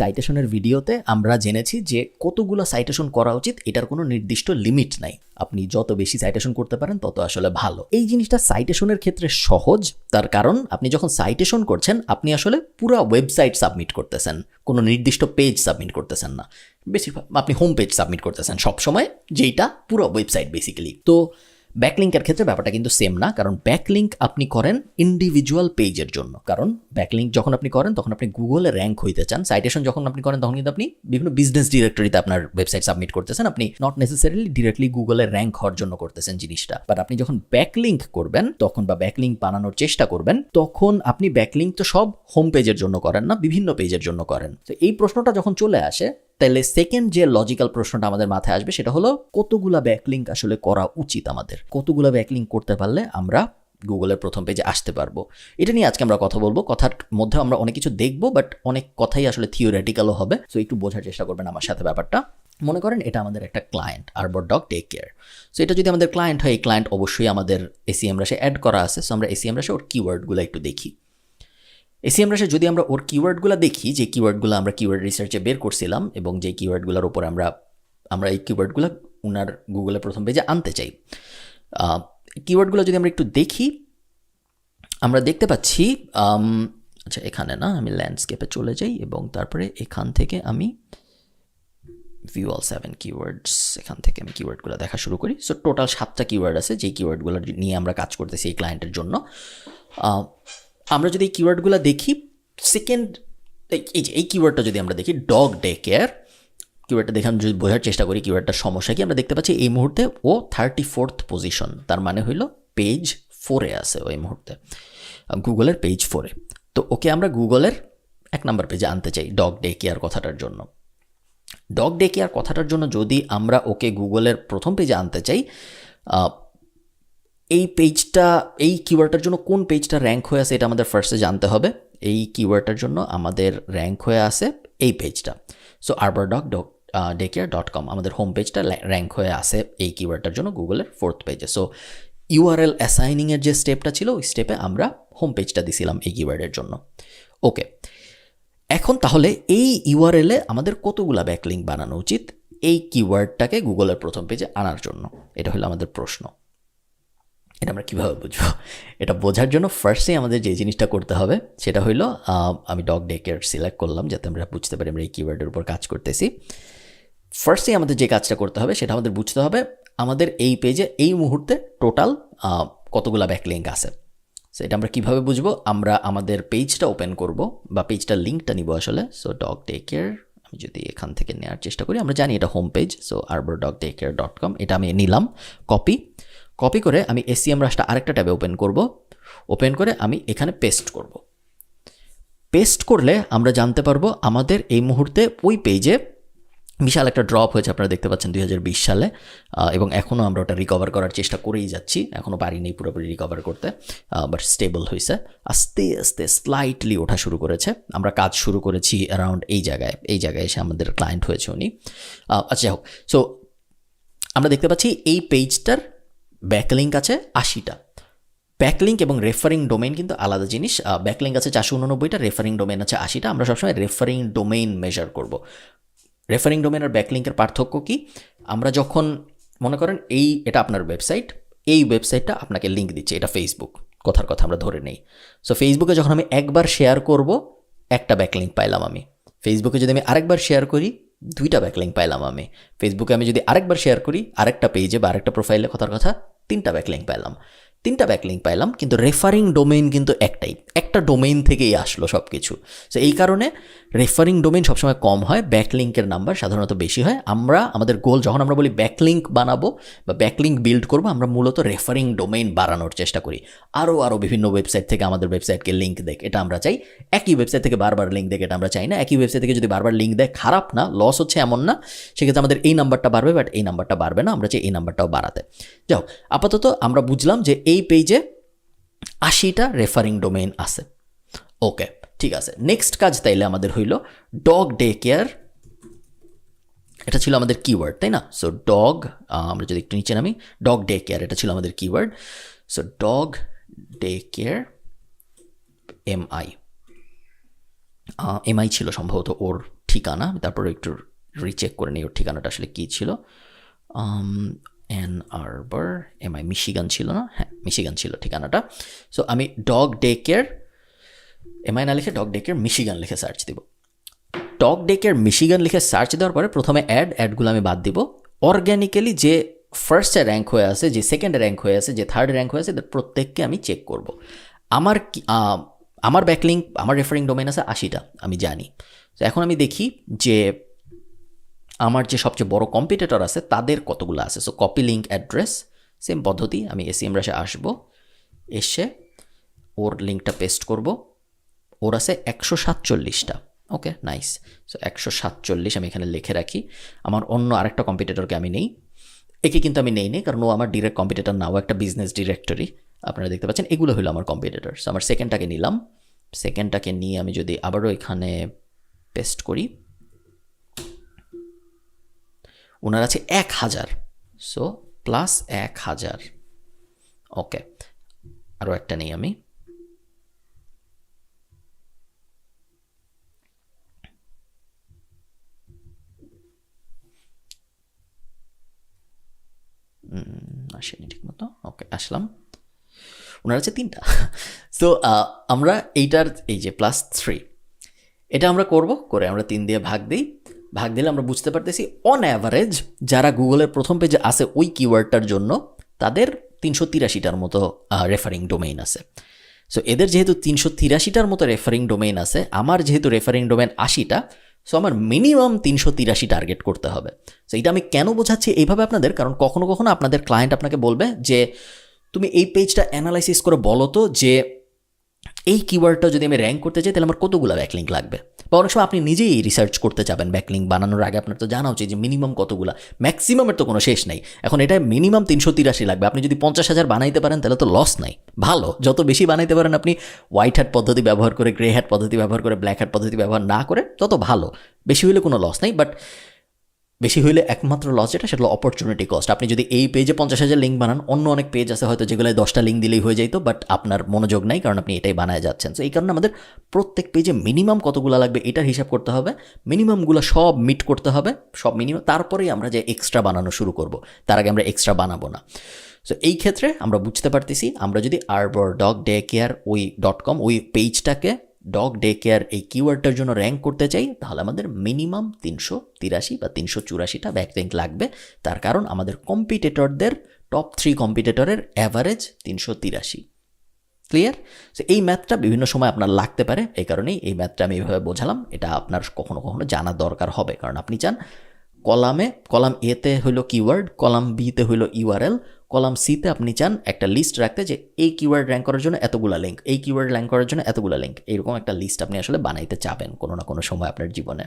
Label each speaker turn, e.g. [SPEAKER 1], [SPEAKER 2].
[SPEAKER 1] সাইটেশনের ভিডিওতে আমরা জেনেছি যে কতগুলো সাইটেশন করা উচিত এটার কোনো নির্দিষ্ট লিমিট নাই। আপনি যত বেশি সাইটেশন করতে পারেন তত আসলে ভালো। এই জিনিসটা সাইটেশনের ক্ষেত্রে সহজ, তার কারণ আপনি যখন সাইটেশন করছেন আপনি আসলে পুরো ওয়েবসাইট সাবমিট করতেছেন, কোনো নির্দিষ্ট পেজ সাবমিট করতেছেন না। বেশিরভাগ আপনি হোম পেজ সাবমিট করতেছেন সবসময়, যেইটা পুরো ওয়েবসাইট বেসিক্যালি। তো ব্যাকলিঙ্কের ক্ষেত্রে ব্যাপারটা কিন্তু সেম না, কারণ ব্যাকলিঙ্ক আপনি করেন ইন্ডিভিজুয়াল পেজের জন্য। কারণ ব্যাকলিঙ্ক যখন আপনি করেন তখন আপনি গুগলে র্যাঙ্ক হইতে চান। সাইটেশন যখন আপনি করেন তখন কিন্তু আপনি বিভিন্ন বিজনেস ডিরেক্টরিতে আপনার ওয়েবসাইট সাবমিট করতেছেন, আপনি নট নেসেসারিলি ডিরেক্টলি গুগলে র্যাঙ্ক হওয়ার জন্য করতেছেন জিনিসটা। বাট আপনি যখন ব্যাকলিঙ্ক করবেন তখন, বা ব্যাকলিঙ্ক বানানোর চেষ্টা করবেন, তখন আপনি ব্যাকলিঙ্ক তো সব হোম পেজের জন্য করেন না, বিভিন্ন পেজের জন্য করেন। তো এই প্রশ্নটা যখন চলে আসে, তাহলে সেকেন্ড যে লজিক্যাল প্রশ্নটা আমাদের মাথায় আসবে সেটা হলো কতগুলা ব্যাকলিঙ্ক আসলে করা উচিত আমাদের, কতগুলা ব্যাকলিঙ্ক করতে পারলে আমরা গুগলের প্রথম পেজে আসতে পারবো। এটা নিয়ে আজকে আমরা কথা বলবো। কথার মধ্যে আমরা অনেক কিছু দেখবো, বাট অনেক কথাই আসলে থিওরিটিক্যালও হবে। সো একটু বোঝার চেষ্টা করবেন আমার সাথে ব্যাপারটা। মনে করেন এটা আমাদের একটা ক্লায়েন্ট, আরবরডগ টেক কেয়ার। সো এটা যদি আমাদের ক্লায়েন্ট হয়, এই ক্লায়েন্ট অবশ্যই আমাদের এসইএমরাশে অ্যাড করা আছে। সো আমরা এসইএমরাশে ওর কিওয়ার্ডগুলো একটু দেখি। এসইএমরাশে যদি আমরা ওর কিওয়ার্ডগুলো দেখি, যে কিওয়ার্ডগুলো আমরা কিওয়ার্ড রিসার্চে বের করছিলাম এবং যে কিওয়ার্ডগুলোর উপর আমরা এই কিওয়ার্ডগুলো ওনার গুগলের প্রথম পেজে আনতে চাই, কিওয়ার্ডগুলো যদি আমরা একটু দেখি, আমরা দেখতে পাচ্ছি, আচ্ছা এখানে না, আমি ল্যান্ডস্কেপে চলে যাই এবং তারপরে এখান থেকে আমি ভিউ অল 7 কিওয়ার্ডস, এখান থেকে আমি কিওয়ার্ডগুলো দেখা শুরু করি। সো টোটাল 7টা কিওয়ার্ড আছে, যে কিওয়ার্ডগুলো নিয়ে আমরা কাজ করতেছি এই ক্লায়েন্টের জন্য। আমরা যদি এই কিওয়ার্ডগুলো দেখি, সেকেন্ড এই কিওয়ার্ডটা যদি আমরা দেখি, ডগ ডে কেয়ার কিওয়ার্ডটা দেখে আমি যদি বোঝার চেষ্টা করি কিওয়ার্ডটার সমস্যা কি, আমরা দেখতে পাচ্ছি এই মুহূর্তে ও 34th পজিশন, তার মানে হইলো পেজ 4-এ আছে ওই মুহূর্তে, গুগলের পেজ 4-এ। তো ওকে আমরা গুগলের 1 নম্বর পেজে আনতে চাই ডগ ডে কেয়ার কথাটার জন্য। ডগ ডে কেয়ার কথাটার জন্য যদি আমরা ওকে গুগলের প্রথম পেজে আনতে চাই, এই পেজটা, এই কিওয়ার্ডটার জন্য কোন পেজটা র্যাঙ্ক হয়ে আছে এটা আমাদের ফার্স্টে জানতে হবে। এই কিওয়ার্ডটার জন্য আমাদের র্যাঙ্ক হয়ে আছে এই পেজটা। সো arbordog.daycare.com আমাদের হোম পেজটা র্যাঙ্ক হয়ে আছে এই কিওয়ার্ডটার জন্য গুগলের 4th পেজে। সো ইউআরএল অ্যাসাইনিংয়ের যে স্টেপটা ছিল, ওই স্টেপে আমরা হোম পেজটা দিছিলাম এই কিওয়ার্ডের জন্য। ওকে, এখন তাহলে এই ইউআরএলে আমাদের কতগুলা ব্যাকলিঙ্ক বানানো উচিত এই কিওয়ার্ডটাকে গুগলের প্রথম পেজে আনার জন্য? এটা হলো আমাদের প্রশ্ন। এটা আমরা কীভাবে বুঝবো? এটা বোঝার জন্য ফার্স্টেই আমাদের যে জিনিসটা করতে হবে সেটা হইলো, আমি ডগ ডে কেয়ার সিলেক্ট করলাম যাতে আমরা বুঝতে পারি আমরা এই কিওয়ার্ডের উপর কাজ করতেছি। ফার্স্টেই আমাদের যে কাজটা করতে হবে সেটা আমাদের বুঝতে হবে আমাদের এই পেজে এই মুহূর্তে টোটাল কতগুলা ব্যাকলিঙ্ক আছে। সো এটা আমরা কীভাবে বুঝবো? আমরা আমাদের পেজটা ওপেন করব, বা পেজটার লিঙ্কটা নিব আসলে। সো ডগ ডে কেয়ার আমি যদি এখান থেকে নেওয়ার চেষ্টা করি, আমরা জানি এটা হোম পেজ। সো arbordog.daycare.com এটা আমি নিলাম, কপি করে আমি এসইএমরাশটা আরেকটা ট্যাবে ওপেন করব। ওপেন করে আমি এখানে পেস্ট করব। পেস্ট করলে আমরা জানতে পারবো আমাদের এই মুহূর্তে ওই পেজে বিশাল একটা ড্রপ হয়েছে, আপনারা দেখতে পাচ্ছেন 2020 সালে, এবং এখনও আমরা ওটা রিকভার করার চেষ্টা করেই যাচ্ছি, এখনও পারিনি পুরোপুরি রিকভার করতে, বাট স্টেবল হয়েছে। আস্তে আস্তে স্লাইটলি ওঠা শুরু করেছে। আমরা কাজ শুরু করেছি অ্যারাউন্ড এই জায়গায় এসে আমাদের ক্লায়েন্ট হয়েছে উনি। আচ্ছা হোক, সো আমরা দেখতে পাচ্ছি এই পেজটার ব্যাকলিঙ্ক আছে 80টা। ব্যাকলিঙ্ক এবং রেফারিং ডোমেইন কিন্তু আলাদা জিনিস। ব্যাকলিঙ্ক আছে 489টা, রেফারিং ডোমেইন আছে 80টা। আমরা সবসময় রেফারিং ডোমেইন মেজার করব। রেফারিং ডোমেইন আর ব্যাকলিঙ্কের পার্থক্য কি? আমরা যখন মনে করেন এটা আপনার ওয়েবসাইট, এই ওয়েবসাইটটা আপনাকে লিঙ্ক দিচ্ছে, এটা ফেসবুক, কথার কথা আমরা ধরে নেই। সো ফেসবুকে যখন আমি একবার শেয়ার করব, একটা ব্যাকলিঙ্ক পাইলাম আমি। ফেসবুকে যদি আমি আরেকবার শেয়ার করি, 2টা ব্যাকলিঙ্ক পাইলাম আমি। ফেসবুকে আমি যদি আরেকবার শেয়ার করি আরেকটা পেজে বা আরেকটা প্রোফাইলে, কথার কথা 3টা ব্যাকলিঙ্ক পাইলাম। কিন্তু রেফারিং ডোমেইন কিন্তু একটা ডোমেইন থেকেই আসলো সব কিছু। সো এই কারণে রেফারিং ডোমেইন সবসময় কম হয়, ব্যাকলিঙ্কের নাম্বার সাধারণত বেশি হয়। আমাদের গোল, যখন আমরা বলি ব্যাকলিঙ্ক বানাবো বা ব্যাকলিঙ্ক বিল্ড করবো, আমরা মূলত রেফারিং ডোমেইন বাড়ানোর চেষ্টা করি। আরও বিভিন্ন ওয়েবসাইট থেকে আমাদের ওয়েবসাইটকে লিঙ্ক দেখ, এটা আমরা চাই। একই ওয়েবসাইট থেকে বারবার লিঙ্ক দেখ, এটা আমরা চাই না। একই ওয়েবসাইট থেকে যদি বারবার লিঙ্ক দেয়, খারাপ না, লস হচ্ছে এমন না, সেক্ষেত্রে আমাদের এই নাম্বারটা বাড়বে, বাট এই নাম্বারটা বাড়বে না। আমরা চাই এই নাম্বারটাও বাড়াতে। যাও, আপাতত আমরা বুঝলাম যে এই পেজে 80টা রেফারিং ডোমেইন আছে। ওকে, ঠিক আছে। নেক্সট কাজ তাইলে আমাদের হইল ডগ ডে কেয়ার। এটা ছিল আমাদের কিওয়ার্ড, তাই না? সো আমরা যদি একটু নিচে নামি, ডগ ডে কেয়ার এটা ছিল আমাদের keyword. So dog day care MI ছিল সম্ভবত ওর ঠিকানা, তারপরে একটু রিচেক করে নিই ওর ঠিকানাটা আসলে কী ছিল। অ্যান আরবার মিশিগান ছিল না? হ্যাঁ, মিশিগান ছিল ঠিকানাটা। সো আমি ডগ ডে কেয়ার না লিখে ডগ ডে কেয়ার মিশিগান লিখে সার্চ দিব। ডগ ডে কেয়ার মিশিগান লিখে সার্চ দেওয়ার পরে প্রথমে অ্যাডগুলো আমি বাদ দিব। অর্গ্যানিক্যালি যে ফার্স্টে র্যাঙ্ক হয়ে আছে, যে সেকেন্ডে র্যাঙ্ক হয়ে আছে, যে থার্ডে র্যাঙ্ক হয়ে আছে, এদের প্রত্যেককে আমি চেক করব। আমার ব্যাকলিঙ্ক, আমার রেফারিং ডোমেন আছে 80টা, আমি জানি। তো এখন আমি দেখি যে আমার যে সবচেয়ে বড় কম্পিটিটর আছে তাদের কতগুলো আছে। So copy link address, same পদ্ধতি, আমি SEMrush আসবো, এসে ওর লিঙ্কটা পেস্ট করব। ওর আছে 147টা। ওকে, নাইস। সো 147 আমি এখানে লিখে রাখি। আমার অন্য আরেকটা কম্পিটিটরকে আমি নেই, একে কিন্তু আমি নেই কারণ ও আমার ডিরেক্ট কম্পিটিটর না, ও একটা বিজনেস ডিরেক্টরি। আপনারা দেখতে পাচ্ছেন এগুলো হলো আমার কম্পিটিটর। সো আমার সেকেন্ডটাকে নিলাম, সেকেন্ডটাকে নিয়ে আমি যদি আবারও এখানে পেস্ট করি, ওনার আছে 1000। So plus 1000। ওকে, আরও একটা নেই আমি, আসেনি ঠিক মতো। ওকে, আসলাম। ওনার আছে 3টা। সো আমরা এইটার এই যে +3, এটা আমরা করব, করে আমরা 3 দিয়ে ভাগ দিই। ভাগ দিলে আমরা বুঝতে পারতেছি অন অ্যাভারেজ যারা গুগলের প্রথম পেজে আছে ওই কিওয়ার্ডটার জন্য তাদের 383টার মতো রেফারিং ডোমেইন আছে। সো এদের যেহেতু 383টার মতো রেফারিং ডোমেইন আছে, আমার যেহেতু রেফারিং ডোমেইন 80টা, সো আমার মিনিমাম 383 টার্গেট করতে হবে। সো এটা আমি কেন বোঝাচ্ছি এইভাবে আপনাদের, কারণ কখনো কখনো আপনাদের ক্লায়েন্ট আপনাকে বলবে যে তুমি এই পেজটা অ্যানালাইসিস করে বলো তো যে এই কিওয়ার্ডটা যদি আমি র্যাঙ্ক করতে চাই তাহলে আমার কতগুলো ব্যাকলিঙ্ক লাগবে। বা অনেক সময় আপনি নিজেই রিসার্চ করতে যাবেন ব্যাকলিঙ্ক বানানোর আগে, আপনার তো জানা উচিত যে মিনিমাম কতগুলো, ম্যাক্সিমামের তো কোনো শেষ নাই। এখন এটা মিনিমাম 383 লাগবে, আপনি যদি 50,000 বানাইতে পারেন তাহলে তো লস নাই, ভালো। যত বেশি বানাইতে পারেন আপনি, হোয়াইট হ্যাট পদ্ধতি ব্যবহার করে, গ্রে হ্যাট পদ্ধতি ব্যবহার করে, ব্ল্যাক হ্যাট পদ্ধতি ব্যবহার না করে, তত ভালো। বেশি হইলে কোনো লস নাই, বাট বেশি হইলে একমাত্র লস যেটা, সেটা হলো অপরচুনিটি কস্ট। আপনি যদি এই পেজে 50,000 লিঙ্ক বানান, অন্য অনেক পেজ আছে হয়তো যেগুলো 10টা লিঙ্ক দিলেই হয়ে যাইতো, বাট আপনার মনোযোগ নাই কারণ আপনি এটাই বানায় যাচ্ছেন। সো এই কারণে আমাদের প্রত্যেক পেজে মিনিমাম কতগুলো লাগবে এটার হিসাব করতে হবে, মিনিমামগুলো সব মিট করতে হবে, সব মিনিমাম, তারপরেই আমরা যে এক্সট্রা বানানো শুরু করব, তার আগে আমরা এক্সট্রা বানাবো না। সো এই ক্ষেত্রে আমরা বুঝতে পারতেছি, আমরা যদি arbor.daycare.com ওই পেজটাকে ডগ ডে কেয়ার এই কিওয়ার্ডটার জন্য র্যাঙ্ক করতে চাই, তাহলে আমাদের মিনিমাম 383 বা 384টা ব্যাকলিঙ্ক লাগবে। তার কারণ আমাদের কম্পিটিটরদের টপ 3 কম্পিটিটরের অ্যাভারেজ 383। ক্লিয়ার? সো এই ম্যাথটা বিভিন্ন সময় আপনার লাগতে পারে, এই কারণেই এই ম্যাথটা আমি এইভাবে বোঝালাম। এটা আপনার কখনো কখনো জানা দরকার হবে, কারণ আপনি চান কলাম এতে হইলো কিওয়ার্ড, কলাম বিতে হইলো ইউআরএল, কলাম সিতে আপনি চান একটা লিস্ট রাখতে যে এই কিওয়ার্ড র্যাঙ্ক করার জন্য এতগুলা লিঙ্ক, এই কিওয়ার্ড র্যাঙ্ক করার জন্য এতগুলা লিঙ্ক, এরকম একটা লিস্ট আপনি আসলে বানাইতে চাবেন কোনো না কোনো সময় আপনার জীবনে।